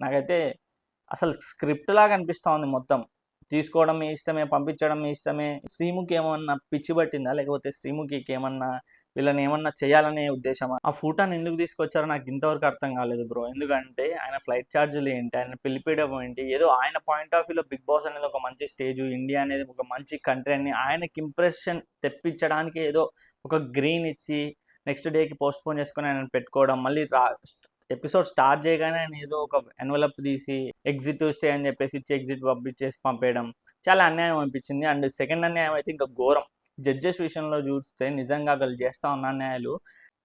నాకైతే అసలు స్క్రిప్ట్ లాగా అనిపిస్తా ఉంది మొత్తం. తీసుకోవడం మీ ఇష్టమే, పంపించడం మీ ఇష్టమే. శ్రీముఖి ఏమన్నా పిచ్చి పట్టిందా? లేకపోతే శ్రీముఖికి ఏమన్నా వీళ్ళని ఏమన్నా చేయాలనే ఉద్దేశమా? ఆ ఫూటాని ఎందుకు తీసుకొచ్చారో నాకు ఇంతవరకు అర్థం కాలేదు బ్రో. ఎందుకంటే ఆయన ఫ్లైట్ ఛార్జీలు ఏంటి? ఆయన పిలిపియడం ఏంటి? ఏదో ఆయన పాయింట్ ఆఫ్ వ్యూలో బిగ్ బాస్ అనేది ఒక మంచి స్టేజ్, ఇండియా అనేది ఒక మంచి కంట్రీ అని ఆయనకి ఇంప్రెషన్ తెప్పించడానికి ఏదో ఒక గ్రీన్ ఇచ్చి నెక్స్ట్ డేకి పోస్ట్పోన్ చేసుకొని ఆయన పెట్టుకోవడం, మళ్ళీ ఎపిసోడ్ స్టార్ట్ చేయగానే ఆయన ఏదో ఒక ఎన్వలప్ తీసి ఎగ్జిట్ స్టే అని చెప్పేసి ఇచ్చి ఎగ్జిట్ పంపించేసి పంపేయడం చాలా అన్యాయం అనిపించింది. అండ్ సెకండ్ అన్యాయం అయితే ఇంకా ఘోరం. జడ్జెస్ విషయంలో చూస్తే నిజంగా వీళ్ళు చేస్తా ఉన్న అన్యాయాలు,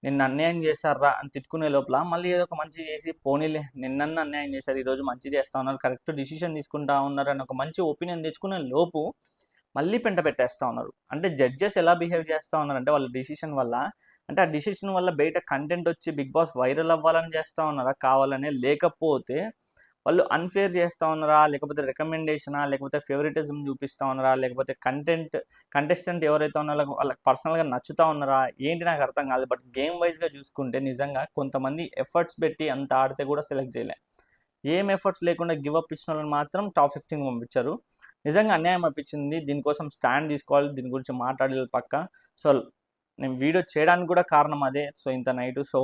నిన్న అన్యాయం చేశారా అని తిట్టుకునే లోపల మళ్ళీ ఏదో ఒక మంచి చేసి పోనీలే నిన్న అన్యాయం చేశారు, ఈరోజు మంచి చేస్తా ఉన్నారు, కరెక్ట్ డిసిషన్ తీసుకుంటా ఉన్నారు అని ఒక మంచి ఒపీనియన్ తెచ్చుకునే లోపు మళ్ళీ పెంట పెట్టేస్తూ ఉన్నారు. అంటే జడ్జెస్ ఎలా బిహేవ్ చేస్తూ ఉన్నారు అంటే వాళ్ళ డిసిషన్ వల్ల, అంటే ఆ డిసిషన్ వల్ల బయట కంటెంట్ వచ్చి బిగ్ బాస్ వైరల్ అవ్వాలని చేస్తూ ఉన్నారా కావాలనే, లేకపోతే వాళ్ళు అన్ఫేర్ చేస్తూ ఉన్నారా, లేకపోతే రికమెండేషనా, లేకపోతే ఫేవరెటిజం చూపిస్తూ ఉన్నారా, లేకపోతే కంటెస్టెంట్ ఎవరైతే ఉన్నారో వాళ్ళకి పర్సనల్గా నచ్చుతూ ఉన్నారా ఏంటి నాకు అర్థం కాదు. బట్ గేమ్ వైజ్గా చూసుకుంటే నిజంగా కొంతమంది ఎఫర్ట్స్ పెట్టి అంత ఆడితే కూడా సెలెక్ట్ చేయలే. ఏం ఎఫర్ట్స్ లేకుండా గివ్ అప్ ఇచ్చిన వాళ్ళని మాత్రం టాప్ 15 పంపించారు. నిజంగా అన్యాయం అనిపించింది. దీనికోసం స్టాండ్ తీసుకోవాలి, దీని గురించి మాట్లాడాలి పక్క. సో నేను వీడియో చేయడానికి కూడా కారణం అదే. సో ఇంత నైట్, సో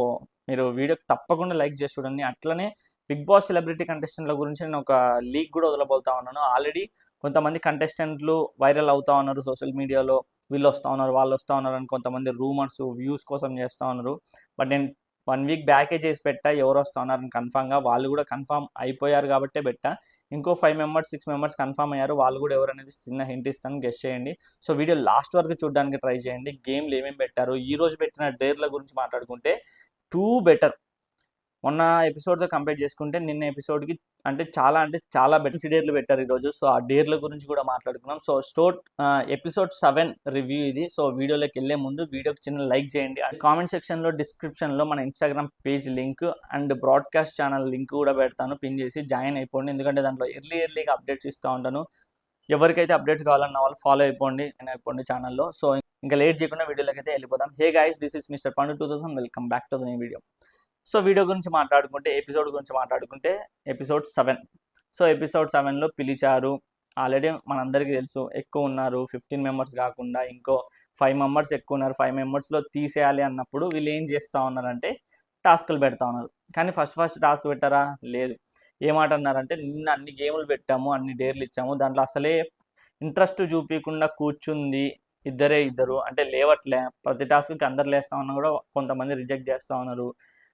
మీరు వీడియోకి తప్పకుండా లైక్ చేసి చూడండి. అట్లనే బిగ్ బాస్ సెలబ్రిటీ కంటెస్టెంట్ల గురించి నేను ఒక లీక్ కూడా వదలబోతా ఉన్నాను. ఆల్రెడీ కొంతమంది కంటెస్టెంట్లు వైరల్ అవుతా ఉన్నారు సోషల్ మీడియాలో, వీళ్ళు వస్తూ ఉన్నారు వాళ్ళు వస్తూ ఉన్నారు అని కొంతమంది రూమర్స్ వ్యూస్ కోసం చేస్తూ ఉన్నారు. బట్ నేను 1 వీక్ బ్యాకే చేసి పెట్టా ఎవరు వస్తూ ఉన్నారని కన్ఫామ్గా. వాళ్ళు కూడా కన్ఫామ్ అయిపోయారు కాబట్టే పెట్టా. ఇంకో 5 మెంబర్స్ 6 మెంబర్స్ కన్ఫామ్ అయ్యారు. వాళ్ళు కూడా ఎవరనేది చిన్న హింట్ ఇస్తాను, గెస్ చేయండి. సో వీడియో లాస్ట్ వరకు చూడడానికి ట్రై చేయండి. గేమ్లు ఏమేమి పెట్టారు, ఈ రోజు పెట్టిన డేర్ల గురించి మాట్లాడుకుంటే టూ బెటర్. మొన్న ఎపిసోడ్తో కంపేర్ చేసుకుంటే నిన్న ఎపిసోడ్కి అంటే చాలా బెటర్ డేర్లు పెట్టారు ఈరోజు. సో ఆ డేర్ల గురించి కూడా మాట్లాడుకున్నాం. సో ఎపిసోడ్ 7 రివ్యూ ఇది. సో వీడియోలోకి వెళ్ళే ముందు వీడియోకి చిన్న లైక్ చేయండి. కామెంట్ సెక్షన్లో డిస్క్రిప్షన్లో మన Instagram page link and broadcast channel link కూడా పెడతాను, పిన్ చేసి జాయిన్ అయిపోండి. ఎందుకంటే దాంట్లో ఎర్లీగా అప్డేట్స్ ఇస్తూ ఉంటాను. ఎవరికైతే అప్డేట్స్ కావాలన్న వాళ్ళు ఫాలో అయిపోండి ఛానల్లో. సో ఇంకా లేట్ చేయకుండా వీడియోలోకి అయితే వెళ్ళిపోదాం. Hey guys, this is mister పండు 2000. Welcome back to the new video. So video గురించి మాట్లాడుకుంటే, ఎపిసోడ్ గురించి మాట్లాడుకుంటే ఎపిసోడ్ 7. సో ఎపిసోడ్ 7లో పిలిచారు. ఆల్రెడీ మనందరికీ తెలుసు ఎక్కువ ఉన్నారు, 15 మెంబర్స్ కాకుండా ఇంకో 5 మెంబర్స్ ఎక్కువ ఉన్నారు. 5 మెంబర్స్లో తీసేయాలి అన్నప్పుడు వీళ్ళు ఏం చేస్తూ ఉన్నారంటే టాస్క్లు పెడతా ఉన్నారు. కానీ ఫస్ట్ టాస్క్ పెట్టారా? లేదు. ఏమాట అన్నారంటే నిన్న అన్ని గేములు పెట్టాము, అన్ని డేర్లు ఇచ్చాము, దాంట్లో అసలే ఇంట్రెస్ట్ చూపించకుండా కూర్చుంది ఇద్దరు, అంటే లేవట్లే. ప్రతి టాస్క్కి అందరు లేస్తా ఉన్నా కూడా కొంతమంది రిజెక్ట్ చేస్తూ ఉన్నారు,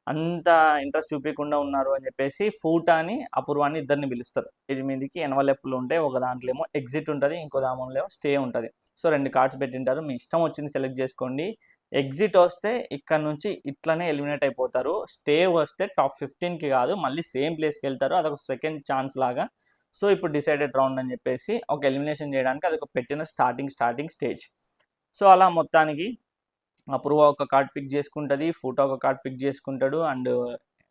అంత ఇంట్రెస్ట్ చూపించకుండా ఉన్నారు అని చెప్పేసి ఫూటాని అపూర్వాన్ని ఇద్దరిని పిలుస్తారు. స్టేజ్ మీదకి ఎన్వలెప్పులు ఉంటాయి, ఒక దాంట్లో ఏమో ఎగ్జిట్ ఉంటుంది, ఇంకో దాంట్లో స్టే ఉంటుంది. సో 2 కార్డ్స్ పెట్టింటారు, మీ ఇష్టం వచ్చింది సెలెక్ట్ చేసుకోండి. ఎగ్జిట్ వస్తే ఇక్కడ నుంచి ఇట్లనే ఎలిమినేట్ అయిపోతారు. స్టే వస్తే టాప్ 15కి కాదు, మళ్ళీ సేమ్ ప్లేస్కి వెళ్తారు. అదొక సెకండ్ ఛాన్స్ లాగా. సో ఇప్పుడు డిసైడెడ్ రౌండ్ అని చెప్పేసి ఒక ఎలిమినేషన్ చేయడానికి అదొక పెట్టిన స్టార్టింగ్ స్టేజ్. సో అలా మొత్తానికి అపూర్వ ఒక కార్డ్ పిక్ చేసుకుంటుంది, ఫూటా ఒక కార్డ్ పిక్ చేసుకుంటాడు. And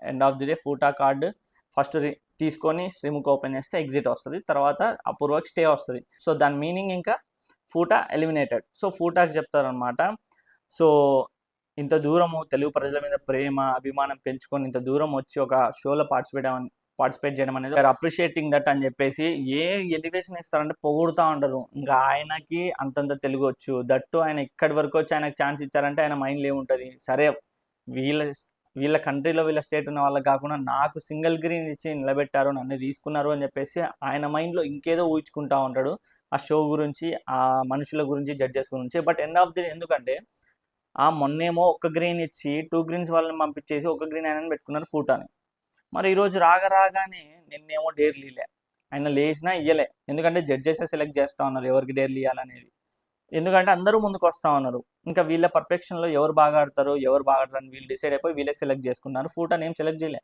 end of the day ఫూటా కార్డు ఫస్ట్ తీసుకొని శ్రీముఖ్ ఓపెన్ చేస్తే ఎగ్జిట్ వస్తుంది, తర్వాత అపూర్వకి స్టే వస్తుంది. సో దాని మీనింగ్ ఇంకా ఫూటా ఎలిమినేటెడ్. సో ఫూటాకి చెప్తారనమాట, సో ఇంత దూరము తెలుగు ప్రజల మీద ప్రేమ అభిమానం పెంచుకొని ఇంత దూరం వచ్చి ఒక షోలో పార్టిసిపేట్ చేయడం అనేది అప్రిషియేటింగ్ దట్ అని చెప్పేసి ఏ ఎలివేషన్ ఇస్తారంటే పొగుడుతూ ఉంటారు. ఇంకా ఆయనకి అంతంత తెలుగు వచ్చు, దట్టు ఆయన ఇక్కడి వరకు వచ్చి ఆయనకు ఛాన్స్ ఇచ్చారంటే ఆయన మైండ్లో ఏముంటుంది, సరే వీళ్ళ కంట్రీలో వీళ్ళ స్టేట్ ఉన్న వాళ్ళకి కాకుండా నాకు సింగిల్ గ్రీన్ ఇచ్చి నిలబెట్టారు, నన్ను తీసుకున్నారు అని చెప్పేసి ఆయన మైండ్లో ఇంకేదో ఊహించుకుంటూ ఉంటాడు ఆ షో గురించి, ఆ మనుషుల గురించి, జడ్జెస్ గురించి. బట్ ఎండ్ ఆఫ్ ది ఎందుకంటే మొన్నేమో ఒక గ్రీన్ ఇచ్చి 2 గ్రీన్స్ వాళ్ళని పంపించేసి ఒక గ్రీన్ ఆయనని పెట్టుకున్నారు ఫూటాని. మరి ఈరోజు రాగానే నిన్నేమో డేర్లు ఇయ్యలే, ఆయన లేచినా ఇయ్యలే. ఎందుకంటే జడ్జెసే సెలెక్ట్ చేస్తూ ఉన్నారు ఎవరికి డేర్లు ఇవ్వాలనేది. ఎందుకంటే అందరూ ముందుకు వస్తూ ఉన్నారు. ఇంకా వీళ్ళ పర్ఫెక్షన్లో ఎవరు బాగా ఆడతారు అని వీళ్ళు డిసైడ్ అయిపోయి వీళ్ళకి సెలెక్ట్ చేసుకున్నారు. ఫూటాని ఏం సెలెక్ట్ చేయలే.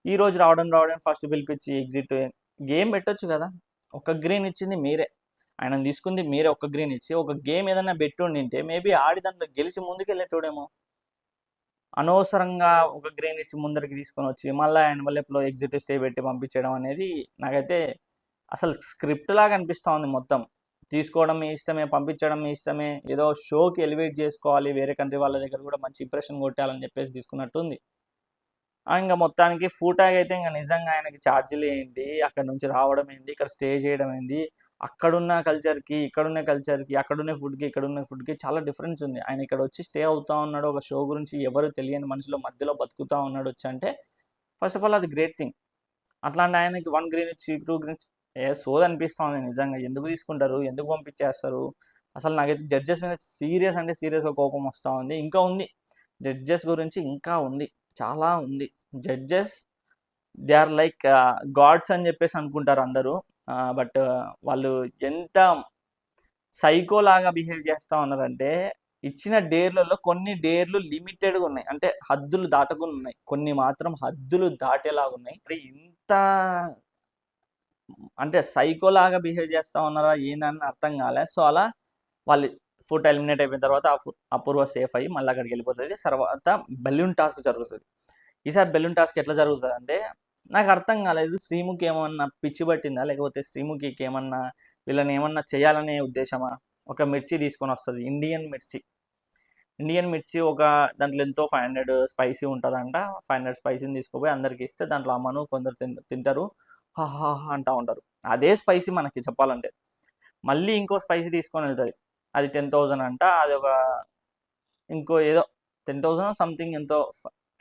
ఈ రోజు రావడం ఫస్ట్ పిలిపించి ఎగ్జిట్ గేమ్ పెట్టొచ్చు కదా. ఒక గ్రీన్ ఇచ్చింది మీరే, ఆయన తీసుకుంది మీరే. ఒక గ్రీన్ ఇచ్చి ఒక గేమ్ ఏదైనా పెట్టుండింటే మేబీ ఆడి దాంట్లో గెలిచి ముందుకెళ్ళేటోడేమో. అనవసరంగా ఒక గ్రీన్ ఇచ్చి ముందరికి తీసుకొని వచ్చి మళ్ళీ ఎన్వలప్లో ఎగ్జిట్ స్టే పెట్టి పంపించడం అనేది నాకైతే అసలు స్క్రిప్ట్ లాగా అనిపిస్తూ ఉంది మొత్తం. తీసుకోవడం మీ ఇష్టమే, పంపించడం మీ ఇష్టమే, ఏదో షోకి ఎలివేట్ చేసుకోవాలి, వేరే కంట్రీ వాళ్ళ దగ్గర కూడా మంచి ఇంప్రెషన్ కొట్టాలని చెప్పేసి తీసుకున్నట్టుంది. ఇంక మొత్తానికి ఫూటాగ్ అయితే ఇంక నిజంగా ఆయనకి ఛార్జీలు ఏంటి, అక్కడ నుంచి రావడం ఏంటి, ఇక్కడ స్టే చేయడం ఏంటి, అక్కడున్న కల్చర్‌కి, ఇక్కడున్న కల్చర్‌కి, అక్కడున్న ఫుడ్‌కి, ఇక్కడున్న ఫుడ్‌కి చాలా డిఫరెన్స్ ఉంది. ఆయన ఇక్కడ వచ్చి స్టే అవుతా ఉన్నాడు. ఒక షో గురించి ఎవరు తెలియని మనుషుల మధ్యలో బతుకుతా ఉన్నాడు వచ్చంటే ఫస్ట్ ఆఫ్ ఆల్ అది గ్రేట్ థింగ్. అట్లాంటి ఆయనకి 1 గ్రీన్ ఇచ్చి, 2 గ్రీన్స్ సోదనిపిస్తా ఉంది నిజంగా. ఎందుకు తీసుకుంటారు? ఎందుకు పంపించేస్తారు? అసలు నాకైతే జడ్జెస్ మీద సీరియస్ అంటే సీరియస్‌గా కోపం వస్తా ఉంది. ఇంకా ఉంది. జడ్జెస్ గురించి ఇంకా ఉంది. చాలా ఉంది. Judges they are like gods అని చెప్పేసి అనుకుంటారు అందరూ. బట్ వాళ్ళు ఎంత సైకో లాగా బిహేవ్ చేస్తా ఉన్నారంటే, ఇచ్చిన డేర్‌లలో కొన్ని డేర్‌లు లిమిటెడ్‌గా ఉన్నాయి. అంటే హద్దులు దాటకుండా ఉన్నాయి. కొన్ని మాత్రం హద్దులు దాటేలాగున్నాయి. మరి ఇంత అంటే సైకో లాగా బిహేవ్ చేస్తా ఉన్నారా ఏందని అర్థం కాలే. సో, అలా వాళ్ళు ఫుడ్ ఎలిమినేట్ అయిపోయిన తర్వాత అపూర్వ సేఫ్ అయ్యి మళ్ళీ అక్కడికి వెళ్ళిపోతది. తర్వాత బెలూన్ టాస్క్ జరుగుతది. ఈసారి బెలూన్ టాస్క్ ఎట్లా జరుగుతదంటే, నాకు అర్థం కాలేదు. శ్రీముఖి ఏమన్నా పిచ్చి పట్టిందా? లేకపోతే శ్రీముఖికి ఏమన్నా వీళ్ళని ఏమన్నా చేయాలనే ఉద్దేశమా? ఒక మిర్చి తీసుకొనొస్తది. ఇండియన్ మిర్చి. ఇండియన్ మిర్చి దాంట్లో ఎంతో 500 స్పైసీ ఉంటదంట. 500 స్పైసీని తీసుకుపోయి అందరికి ఇస్తే దాంట్లో అమ్మను కొందరు తింటారు. హాహాహా అంటా ఉంటారు. అదే స్పైసీ మనకి చెప్పాలంటే. మళ్ళీ ఇంకో స్పైసీ తీసుకొనెళ్తది. అది 10,000 అంట. ఇంకో ఏదో 10,000 సంథింగ్ ఎంతో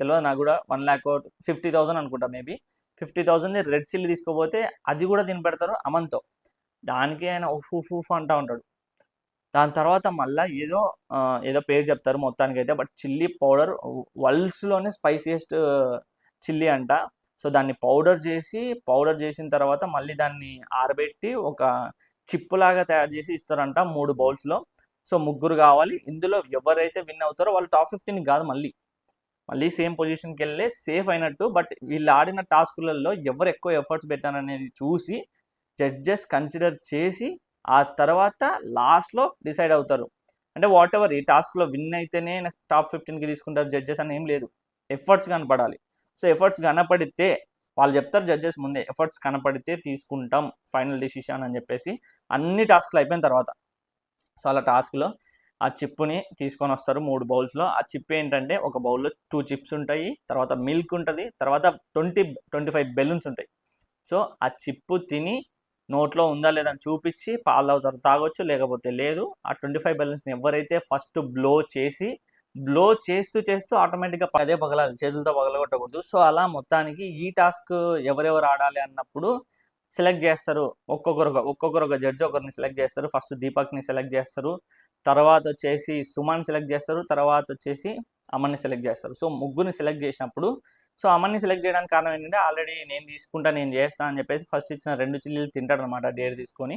తెలవదు నాకు గూడా. 1,00,000 50,000 అనుకుంటా మేబీ. 50,000ది రెడ్ చిల్లీ తీసుకోపోతే అది గూడా తినిపెడతారు అమన్‌తో. దానికి ఆయన ఉఫ్ ఉఫ్ ఉఫ్ అంటా ఉంటాడు. దాని తర్వాత మళ్ళా ఏదో పేరు చెప్తారు మొత్తానికైతే. But chilli powder వరల్డ్స్‌లోనే spiciest chilli అంట. సో, దాన్ని పౌడర్ చేసిన తర్వాత మళ్ళీ దాన్ని ఆరబెట్టి ఒక చిప్పులాగా తయారు చేసి ఇస్తారంట 3 బౌల్స్‌లో. సో, ముగ్గురు కావాలి. ఇందులో ఎవరైతే విన్ అవుతారో వాళ్ళు టాప్ 15 కాదు మళ్ళీ సేమ్ పొజిషన్‌కెళ్ళి సేఫ్ అయినట్టు. బట్ వీళ్ళు ఆడిన టాస్కులలో ఎవరు ఎక్కువ ఎఫర్ట్స్ పెట్టారనేది చూసి జడ్జెస్ కన్సిడర్ చేసి ఆ తర్వాత లాస్ట్‌లో డిసైడ్ అవుతారు. అంటే వాటెవర్ ఈ టాస్క్‌లో విన్ అయితేనే నాకు టాప్ 15కి తీసుకుంటారు జడ్జెస్ అని ఏం లేదు. ఎఫర్ట్స్ కనపడాలి. సో, ఎఫర్ట్స్ కనపడితే వాళ్ళు చెప్తారు జడ్జెస్ ముందే. ఎఫర్ట్స్ కనపడితే తీసుకుంటాం ఫైనల్ డెసిషన్ అని చెప్పేసి అన్ని టాస్క్‌లు అయిపోయిన తర్వాత. సో, అలా టాస్క్‌లో ఆ చిప్పుని తీసుకొనొస్తారు 3 బౌల్స్‌లో. ఆ చిప్ ఏంటంటే ఒక బౌల్‌లో 2 చిప్స్ ఉంటాయి. తర్వాత మిల్క్ ఉంటది. తర్వాత 25 బెలూన్స్ ఉంటాయి. సో, ఆ చిప్పు తిని నోట్లో ఉందా లేదా అని చూపిచ్చి పాలు తాగుతారు. తాగొచ్చు లేకపోతే లేదు. ఆ 25 బెలూన్స్‌ని ఎవరైతే ఫస్ట్ బ్లో చేస్తూ ఆటోమేటిక్‌గా అదే పగలాలి. చేతులతో పగలగొట్టకూడదు. సో, అలా మొత్తానికి ఈ టాస్క్ ఎవరెవరు ఆడాలి అన్నప్పుడు సెలెక్ట్ చేస్తారు. ఒక్కొక్కరు ఒక జడ్జ్ ఒకరిని సెలెక్ట్ చేస్తారు. ఫస్ట్ దీపక్‌ని సెలెక్ట్ చేస్తారు. తర్వాత వచ్చేసి సుమన్ సెలెక్ట్ చేస్తారు. తర్వాత వచ్చేసి అమన్‌ని సెలెక్ట్ చేస్తారు. సో, ముగ్గురిని సెలెక్ట్ చేసినప్పుడు సో, అమన్‌ని సెలెక్ట్ చేయడానికి కారణం ఏంటంటే ఆల్రెడీ నేను తీసుకుంటా, నేను చేస్తా అని చెప్పేసి ఫస్ట్ ఇచ్చిన 2 చిల్లీలు తింటాడనమాట డేర్ తీసుకొని.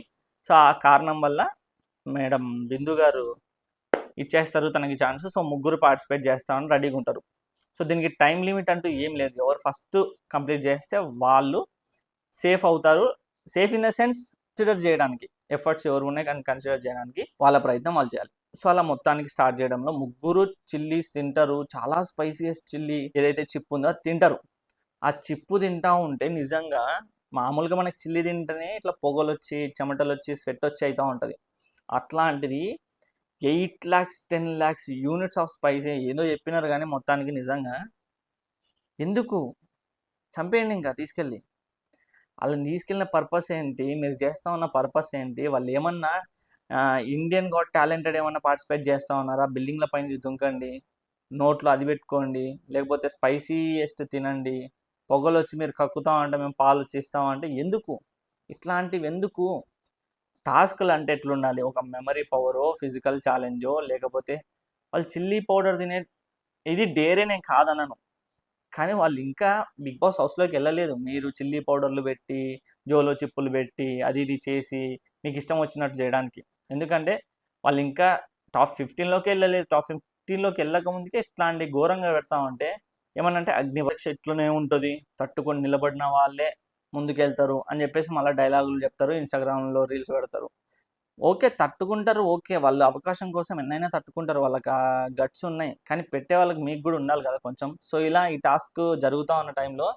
సో, ఆ కారణం వల్ల మేడం బిందు గారు ఇచ్చేస్తారు తనకి ఛాన్స్. సో, ముగ్గురు పార్టిసిపేట్ చేస్తామని రెడీగా ఉంటారు. సో, దీనికి టైం లిమిట్ అంటూ ఏం లేదు. ఎవరు ఫస్ట్ కంప్లీట్ చేస్తే వాళ్ళు సేఫ్ అవుతారు. Safe in the sense consider చేయడానికి ఎఫర్ట్స్ ఎవరు ఉన్నాయి కానీ కన్సిడర్ చేయడానికి వాళ్ళ ప్రయత్నం వాళ్ళు చేయాలి. సో, అలా మొత్తానికి స్టార్ట్ చేయడంలో ముగ్గురు చిల్లీస్ తింటారు. చాలా స్పైసీయెస్ట్ చిల్లీ ఏదైతే చిప్ ఉందో అది తింటారు. ఆ చిప్పు తింటా ఉంటే నిజంగా మామూలుగా మనకి చిల్లీ తింటేనే ఇట్లా పొగలొచ్చి, చెమటలొచ్చి, స్వెట్టొచ్చి అయితా ఉంటది. అట్లాంటిది 8,00,000, 10,00,000 యూనిట్స్ ఆఫ్ స్పైసీ ఏదో చెప్పినారు గానీ మొత్తానికి నిజంగా ఎందుకు? చంపేయండి ఇంకా తీసుకెళ్ళి. ఆళ్ళని తీసుకెళ్ళిన పర్పస్ ఏంటి? మీరు చేస్తా ఉన్న పర్పస్ ఏంటి? వాళ్ళేమన్నా ఇండియన్ గాట్ టాలెంటెడ్ ఏమన్నా పార్టిసిపేట్ చేస్తా ఉన్నారా? బిల్డింగ్‌ల పైనుంచి దుంకండి. నోట్లో అది పెట్టుకోండి. లేకపోతే స్పైసీయెస్ట్ తినండి. పొగలొచ్చి మీరు కక్కుతా ఉంటే మేము పాలొచ్చి ఇస్తామంటే ఎందుకు? ఇట్లాంటివెందుకు? టాస్క్‌లంటే ఎట్లుండాలి? ఒక మెమరీ పవరో, ఫిజికల్ ఛాలెంజో లేకపోతే వాళ్ళు చిల్లీ పౌడర్ ఇది డేరే నేను కాదనను. కానీ వాళ్ళు ఇంకా 'బిగ్ బాస్' హౌస్‌లోకెళ్ళలేదు. మీరు చిల్లీ పౌడర్‌లు పెట్టి, జోలో చిప్పులు పెట్టి, అది ఇది చేసి మీకు ఇష్టం వచ్చినట్టు చేయడానికి. ఎందుకంటే వాళ్ళు ఇంకా టాప్ 15లోకే ఎళ్ళలేదు. టాప్ 15లోకి ఎళ్ళక ముందుకే ఇట్లాంటి ఘోరంగా పెడతా ఉంటే ఏమన్నంటే అగ్నిపరీక్ష ఇట్లనే ఉంటది. తట్టుకొని నిలబడిన వాళ్ళే ముందుకెళ్తారు అని చెప్పేసి మళ్ళా డైలాగులు చెప్తారు. ఇన్‌స్టాగ్రామ్‌లో రీల్స్ పెడతారు. ఓకే. తట్టుకుంటారు. ఓకే. వాళ్ళు అవకాశం కోసం ఎన్నైనా తట్టుకుంటారు. వాళ్ళకా గట్స్ ఉన్నాయి. కానీ పెట్టే వాళ్ళకి మీకు గూడా ఉండాలి గదా కొంచెం. సో, ఇలా ఈ టాస్క్ జరుగుతా ఉన్న టైంలో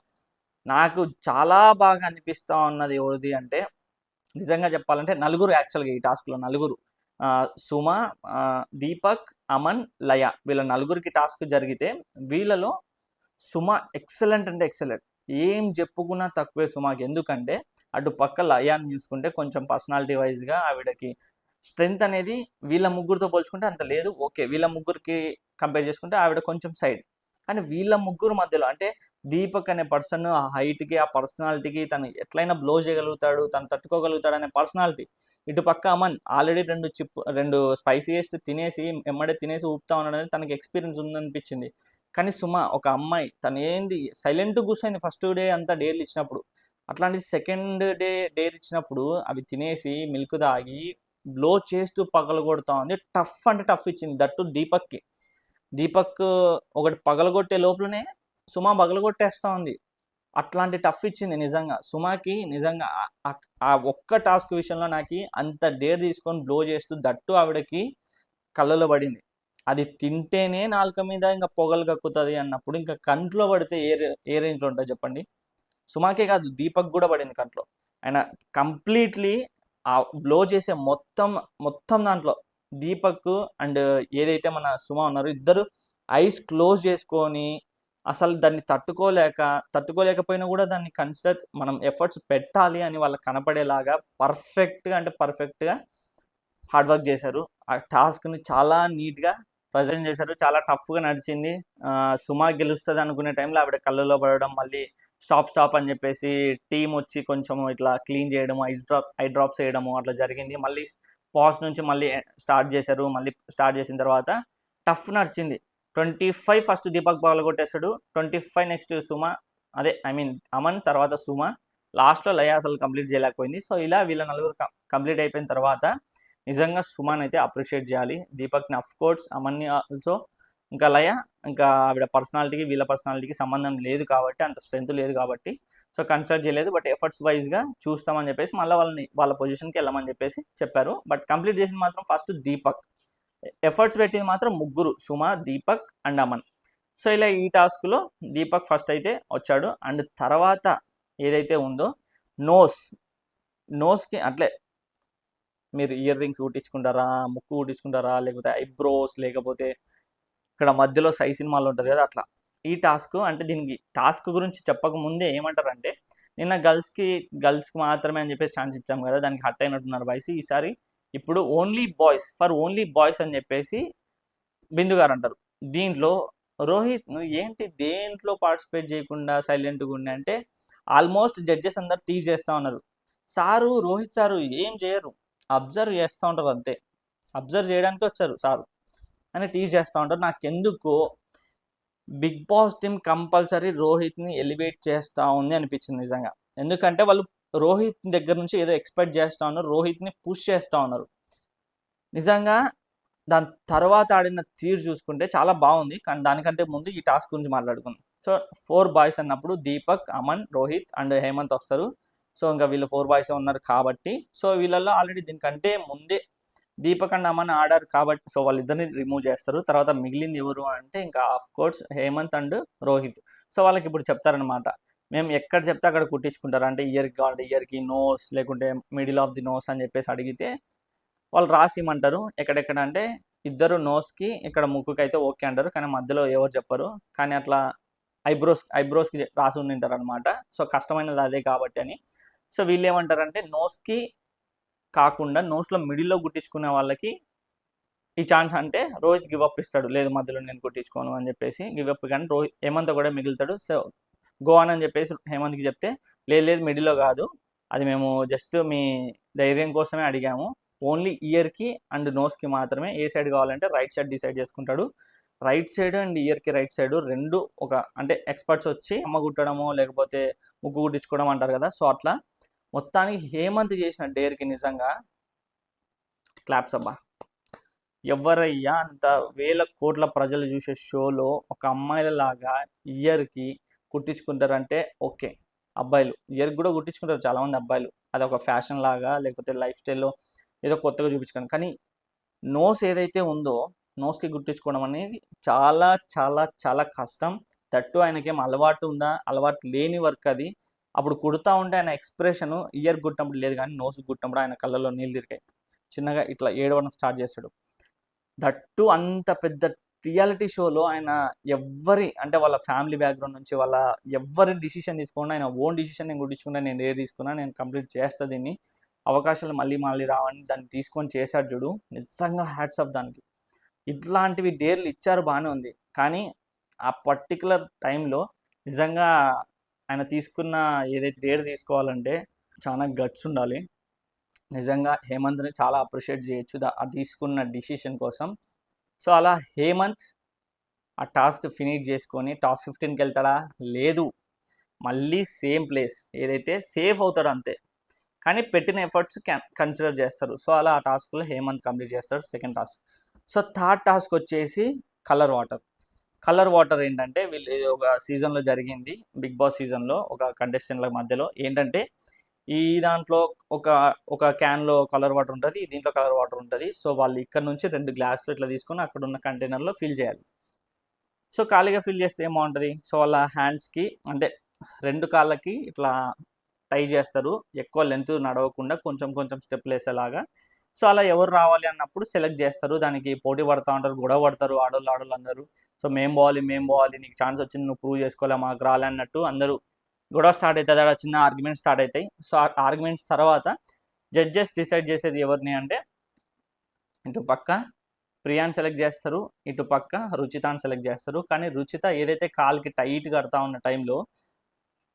నాకు చాలా బాగా అనిపిస్తా ఉన్నది ఎవరిది అంటే, నిజంగా చెప్పాలంటే నలుగురు యాక్చువల్‌గా ఈ టాస్క్‌లో నలుగురు. సుమ, దీపక్, అమన్, లయ వీళ్ళ నలుగురికి టాస్క్ జరిగితే వీళ్ళలో సుమ ఎక్సలెంట్ అంటే ఎక్సలెంట్, ఏం చెప్పుకున్నా తక్కువే సుమాకి. ఎందుకంటే అటు పక్క లయాన్ని చూసుకుంటే కొంచెం పర్సనాలిటీ వైజ్గా ఆవిడకి స్ట్రెంగ్త్ అనేది వీళ్ళ ముగ్గురితో పోల్చుకుంటే అంత లేదు. ఓకే, వీళ్ళ ముగ్గురికి కంపేర్ చేసుకుంటే ఆవిడ కొంచెం సైడ్. కానీ వీళ్ళ ముగ్గురు మధ్యలో అంటే దీపక్ అనే పర్సన్ ఆ హైట్కి, ఆ పర్సనాలిటీకి తను ఎట్లయినా బ్లో చేయగలుగుతాడు, తను తట్టుకోగలుగుతాడు అనే పర్సనాలిటీ. ఇటు పక్క అమన్ ఆల్రెడీ రెండు స్పైసీయెస్ట్ తినేసి ఎమ్మడే తినేసి ఊపుతా ఉన్నాడని తనకి ఎక్స్పీరియన్స్ ఉందనిపించింది. కానీ సుమ ఒక అమ్మాయి, తను ఏంది సైలెంట్ కూర్చొని ఫస్ట్ డే అంతా డేర్లు ఇచ్చినప్పుడు, అట్లాంటి సెకండ్ డే డేర్ ఇచ్చినప్పుడు అవి తినేసి మిల్క్ తాగి బ్లో చేస్తూ పగలగొడతా ఉంది. టఫ్ అంటే టఫ్ ఇచ్చింది, దట్టు దీపక్కి. దీపక్ ఒకటి పగలగొట్టే లోపలనే సుమ పగలగొట్టేస్తా ఉంది. అట్లాంటి టఫ్ ఇచ్చింది నిజంగా సుమాకి. నిజంగా ఆ ఒక్క టాస్క్ విషయంలో నాకు అంత డేర్ తీసుకొని బ్లో చేస్తూ దట్టు ఆవిడకి కళ్ళలో పడింది. అది తింటేనే నాలుక మీద ఇంకా పొగలు కక్కుతుంది అన్నప్పుడు ఇంకా కంట్లో పడితే ఏ రేంజ్లో ఉంటుంది చెప్పండి. సుమాకే కాదు, దీపక్ కూడా పడింది కంట్లో. ఆయన కంప్లీట్లీ ఆ బ్లో చేసే మొత్తం దాంట్లో దీపక్ అండ్ ఏదైతే మన సుమ ఉన్నారో ఇద్దరు ఐస్ క్లోజ్ చేసుకొని అసలు దాన్ని తట్టుకోలేకపోయినా కూడా దాన్ని మనం ఎఫర్ట్స్ పెట్టాలి అని వాళ్ళకి కనపడేలాగా పర్ఫెక్ట్గా హార్డ్ వర్క్ చేశారు. ఆ టాస్క్ని చాలా నీట్గా ప్రజెంట్ చేశారు. చాలా టఫ్గా నడిచింది. సుమ గెలుస్తుంది అనుకునే టైంలో ఆవిడ కళ్ళలో పడడం, మళ్ళీ స్టాప్ అని చెప్పేసి టీం వచ్చి కొంచెం ఇట్లా క్లీన్ చేయడము, ఐ డ్రాప్స్ వేయడము అట్లా జరిగింది. మళ్ళీ పాజ్ నుంచి మళ్ళీ స్టార్ట్ చేశారు. మళ్ళీ స్టార్ట్ చేసిన తర్వాత టఫ్ నడిచింది. 25 ఫస్ట్ దీపక్ బాల్ కొట్టేస్తాడు, 25 నెక్స్ట్ సుమ, అమన్, తర్వాత సుమ, లాస్ట్లో లయ అసలు కంప్లీట్ చేయలేకపోయింది. సో ఇలా వీళ్ళ నలుగురు కంప్లీట్ అయిపోయిన తర్వాత నిజంగా సుమాన్ అయితే అప్రిషియేట్ చేయాలి. దీపక్ని అఫ్ కోర్స్, అమన్ని ఆల్సో. ఇంకా లయ ఇంకా ఆవిడ పర్సనాలిటీకి వీళ్ళ పర్సనాలిటీకి సంబంధం లేదు కాబట్టి, అంత స్ట్రెంత్ లేదు కాబట్టి సో కన్సిడర్ చేయలేదు. బట్ ఎఫర్ట్స్ వైజ్గా చూస్తామని చెప్పేసి మళ్ళీ వాళ్ళ పొజిషన్కి వెళ్ళమని చెప్పేసి చెప్పారు. బట్ కంప్లీట్ చేసింది మాత్రం ఫస్ట్ దీపక్. ఎఫర్ట్స్ పెట్టింది మాత్రం ముగ్గురు, సుమ, దీపక్ అండ్ అమన్. సో ఇలా ఈ టాస్క్లో దీపక్ ఫస్ట్ అయితే వచ్చాడు. అండ్ తర్వాత ఏదైతే ఉందో నోస్కి అట్లే మీరు ఇయర్ రింగ్స్ కుట్టించుకుంటారా, ముక్కు కుట్టించుకుంటారా, లేకపోతే ఐబ్రోస్, లేకపోతే ఇక్కడ మధ్యలో సై సినిమాలో ఉంటుంది కదా అట్లా. ఈ టాస్క్ అంటే దీనికి టాస్క్ గురించి చెప్పక ముందే ఏమంటారంటే, నిన్న గర్ల్స్కి మాత్రమే అని చెప్పేసి ఛాన్స్ ఇచ్చాం కదా, దానికి హట్ అయినట్టున్నారు బాయ్స్. ఈసారి ఇప్పుడు ఓన్లీ బాయ్స్ అని చెప్పేసి బిందు గారు అంటారు. దీంట్లో రోహిత్ నువ్వు ఏంటి దేంట్లో పార్టిసిపేట్ చేయకుండా సైలెంట్గా ఉండి అంటే ఆల్మోస్ట్ జడ్జెస్ అందరు టీజ్ చేస్తూ ఉన్నారు. రోహిత్ సారు ఏం చేయరు, అబ్జర్వ్ చేస్తూ ఉంటారు అంతే, అబ్జర్వ్ చేయడానికి వచ్చారు సారు అని టీజ్ చేస్తూ ఉంటారు. నాకెందుకో బిగ్ బాస్ టీమ్ కంపల్సరీ రోహిత్ని ఎలివేట్ చేస్తూ ఉంది అనిపించింది నిజంగా. ఎందుకంటే వాళ్ళు రోహిత్ దగ్గర నుంచి ఏదో ఎక్స్పెక్ట్ చేస్తూ ఉన్నారు, రోహిత్ని పుష్ చేస్తూ ఉన్నారు. నిజంగా దాని తర్వాత ఆడిన తీరు చూసుకుంటే చాలా బాగుంది. కానీ దానికంటే ముందు ఈ టాస్క్ గురించి మాట్లాడుకుందాం. సో 4 బాయ్స్ అన్నప్పుడు దీపక్, అమన్, రోహిత్ అండ్ హేమంత్ వస్తారు. సో ఇంకా వీళ్ళు 4 బాయ్స్ ఉన్నారు కాబట్టి, సో వీళ్ళల్లో ఆల్రెడీ దీనికంటే ముందే దీపక్ అండ్ అమన్ ఆడారు కాబట్టి సో వాళ్ళిద్దరిని రిమూవ్ చేస్తారు. తర్వాత మిగిలింది ఎవరు అంటే ఇంకా of course Hemant and Rohit. So వాళ్ళకి ఇప్పుడు చెప్తారనమాట, మేము ఎక్కడ చెప్తే అక్కడ కుట్టించుకుంటారు. అంటే ఇయర్కి నోస్, లేకుంటే మిడిల్ ఆఫ్ ది నోస్ అని చెప్పేసి అడిగితే వాళ్ళు రాసిమంటారు. ఎక్కడెక్కడ అంటే ఇద్దరు నోస్కి, ఇక్కడ ముక్కుకి అయితే ఓకే అంటారు, కానీ మధ్యలో ఎవరు చెప్పరు. కానీ అట్లా ఐబ్రోస్కి రాసి ఉండింటారు అనమాట. సో కష్టమైనది అదే కాబట్టి అని. సో వీళ్ళు ఏమంటారంటే నోస్కి కాకుండా నోస్లో మిడిల్లో కుట్టించుకునే వాళ్ళకి ఈ ఛాన్స్ అంటే రోహిత్ గివప్ ఇస్తాడు, లేదు మధ్యలో నేను కుట్టించుకోను అని చెప్పేసి గివప్. కానీ హేమంత్ కూడా మిగులుతాడు. సో గో అని చెప్పేసి హేమంత్కి చెప్తే లేదు మిడిల్లో కాదు, అది మేము జస్ట్ మీ ధైర్యం కోసమే అడిగాము, ఓన్లీ ఇయర్కి అండ్ నోస్కి మాత్రమే, ఏ సైడ్ కావాలంటే రైట్ సైడ్ డిసైడ్ చేసుకుంటాడు. రైట్ సైడ్ అండ్ ఇయర్కి రైట్ సైడ్ రెండు ఒక అంటే ఎక్స్పర్ట్స్ వచ్చి అమ్మ కుట్టడము లేకపోతే ముక్కు కుట్టించుకోవడం అంటారు కదా, సో అట్లా మొత్తానికి హేమంత్ చేసిన డేర్కి నిజంగా క్లాప్స్ అబ్బా. ఎవరయ్యా అంత వేల కోట్ల ప్రజలు చూసే షోలో ఒక అమ్మాయిలలాగా ఇయర్కి కుట్టించుకుంటారంటే ఓకే, అబ్బాయిలు ఇయర్కి కూడా కుట్టించుకుంటారు చాలామంది అబ్బాయిలు, అది ఒక ఫ్యాషన్ లాగా లేకపోతే లైఫ్ స్టైల్లో ఏదో కొత్తగా చూపించుకోండి. కానీ నోస్ ఏదైతే ఉందో నోస్కి గుర్తించుకోవడం అనేది చాలా చాలా చాలా కష్టం. తట్టు ఆయనకేం అలవాటు ఉందా, అలవాటు లేని వర్క్ అది. అప్పుడు కుడుతూ ఉంటే ఆయన ఎక్స్ప్రెషన్ ఇయర్ కుట్టినప్పుడు లేదు, కానీ నోస్ కుట్టినప్పుడు ఆయన కళ్ళలో నీళ్ళు తిరిగాయి, చిన్నగా ఇట్లా ఏడవడం స్టార్ట్ చేస్తాడు. దట్టు అంత పెద్ద రియాలిటీ షోలో ఆయన అంటే వాళ్ళ ఫ్యామిలీ బ్యాక్గ్రౌండ్ నుంచి వాళ్ళ ఎవ్వరి డిసిషన్ తీసుకోకుండా ఆయన ఓన్ డిసిషన్ నేను గుర్తించుకున్నా, నేను ఏది తీసుకున్నా నేను కంప్లీట్ చేస్తా, దీన్ని అవకాశాలు మళ్ళీ మళ్ళీ రావని దాన్ని తీసుకొని చేశాడు చూడు, నిజంగా హ్యాట్స్ ఆఫ్ దానికి. ఇట్లాంటివి డేర్లు ఇచ్చారు, బాగానే ఉంది, కానీ ఆ పర్టికులర్ టైంలో నిజంగా ఆయన తీసుకున్న ఏదైతే డేర్ తీసుకోవాలంటే చాలా గట్స్ ఉండాలి. నిజంగా హేమంత్ని చాలా అప్రిషియేట్ చేయొచ్చు ఆ తీసుకున్న డిసిషన్ కోసం. సో అలా హేమంత్ ఆ టాస్క్ ఫినిష్ చేసుకొని టాప్ 15కి వెళ్తాడా? లేదు, మళ్ళీ సేమ్ ప్లేస్ ఏదైతే సేఫ్ అవుతాడు అంతే, కానీ పెట్టిన ఎఫర్ట్స్ కన్సిడర్ చేస్తారు. సో అలా ఆ టాస్క్లో హేమంత్ కంప్లీట్ చేస్తాడు second task. So third task వచ్చేసి కలర్ వాటర్ ఏంటంటే వీళ్ళు ఒక సీజన్లో జరిగింది, బిగ్ బాస్ సీజన్లో ఒక కంటెస్టెంట్ల మధ్యలో ఏంటంటే ఈ దాంట్లో ఒక క్యాన్లో కలర్ వాటర్ ఉంటుంది, దీంట్లో కలర్ వాటర్ ఉంటుంది. సో వాళ్ళు ఇక్కడ నుంచి 2 గ్లాసులు ఇట్లా తీసుకొని అక్కడ ఉన్న కంటైనర్లో ఫిల్ చేయాలి. సో ఖాళీగా ఫిల్ చేస్తే ఏమవుతుంది, సో వాళ్ళ హ్యాండ్స్కి అంటే 2 కాళ్ళకి ఇట్లా టై చేస్తారు, ఎక్కువ లెంత్ నడవకుండా కొంచెం కొంచెం స్టెప్లు వేసేలాగా. సో అలా ఎవరు రావాలి అన్నప్పుడు సెలెక్ట్ చేస్తారు, దానికి పోటీ పడుతూ ఉంటారు, గొడవ పడతారు ఆడోళ్ళు అందరూ. సో మేము పోవాలి, నీకు ఛాన్స్ వచ్చింది, నువ్వు ప్రూవ్ చేసుకోలే, మాకు రాలే అన్నట్టు అందరూ గొడవ స్టార్ట్ అవుతుంది, అక్కడ చిన్న ఆర్గ్యుమెంట్స్ స్టార్ట్ అవుతాయి. సో ఆర్గ్యుమెంట్స్ తర్వాత జడ్జెస్ డిసైడ్ చేసేది ఎవరిని అంటే ఇటు పక్క ప్రియాని సెలెక్ట్ చేస్తారు, ఇటు పక్క రుచితాన్ని సెలెక్ట్ చేస్తారు. కానీ రుచిత ఏదైతే కాల్కి టైట్ కడతా ఉన్న టైంలో